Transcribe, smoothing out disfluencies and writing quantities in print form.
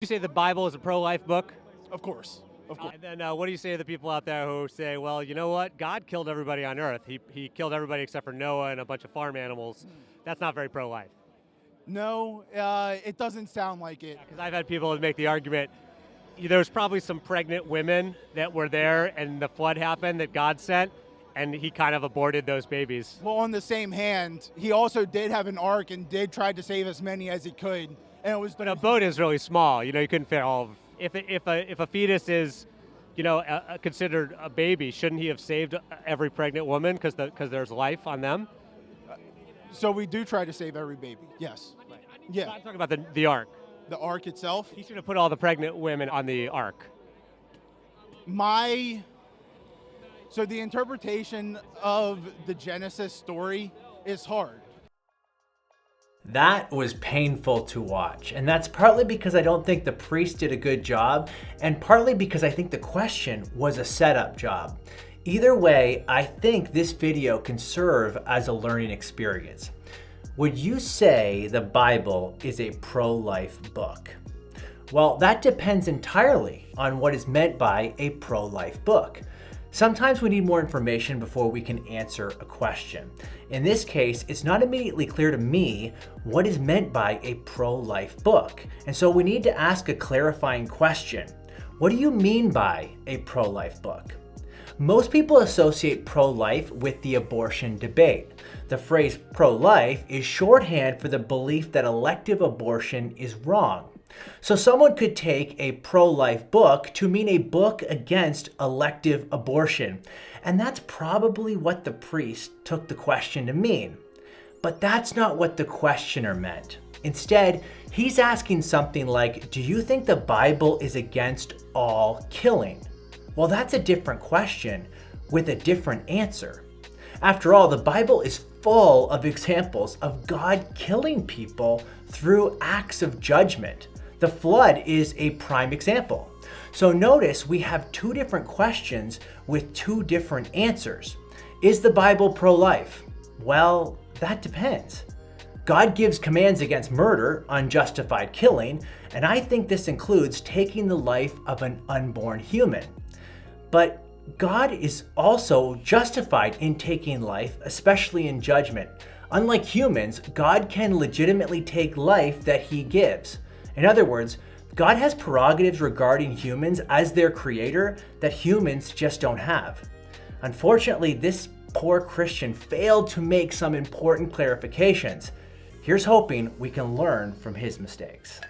You say the Bible is a pro-life book? Of course. Of course. And then what do you say to the people out there who say, well, you know what? God killed everybody on earth. He killed everybody except for Noah and a bunch of farm animals. That's not very pro-life. No, it doesn't sound like it. Because I've had people make the argument, there's probably some pregnant women that were there and the flood happened that God sent, and he kind of aborted those babies. Well, on the same hand, he also did have an ark and did try to save as many as he could. And it was, But a boat is really small. You couldn't fit all of. If a fetus is, considered a baby, shouldn't he have saved every pregnant woman because there's life on them? so we do try to save every baby. Yes. Yeah. I'm talking about the ark. The ark itself. He should have put all the pregnant women on the ark. So the interpretation of the Genesis story is hard. That was painful to watch, and that's partly because I don't think the priest did a good job, and partly because I think the question was a setup job. Either way, I think this video can serve as a learning experience. Would you say the Bible is a pro-life book? Well, that depends entirely on what is meant by a pro-life book. Sometimes we need more information before we can answer a question. In this case, it's not immediately clear to me what is meant by a pro-life book. And so we need to ask a clarifying question. What do you mean by a pro-life book? Most people associate pro-life with the abortion debate. The phrase pro-life is shorthand for the belief that elective abortion is wrong. So someone could take a pro-life book to mean a book against elective abortion. And that's probably what the priest took the question to mean. But that's not what the questioner meant. Instead, he's asking something like, do you think the Bible is against all killing? Well, that's a different question with a different answer. After all, the Bible is full of examples of God killing people through acts of judgment. The flood is a prime example. So notice we have two different questions with two different answers. Is the Bible pro-life? Well, that depends. God gives commands against murder, unjustified killing, and I think this includes taking the life of an unborn human. But God is also justified in taking life, especially in judgment. Unlike humans, God can legitimately take life that he gives. In other words, God has prerogatives regarding humans as their creator that humans just don't have. Unfortunately, this poor Christian failed to make some important clarifications. Here's hoping we can learn from his mistakes.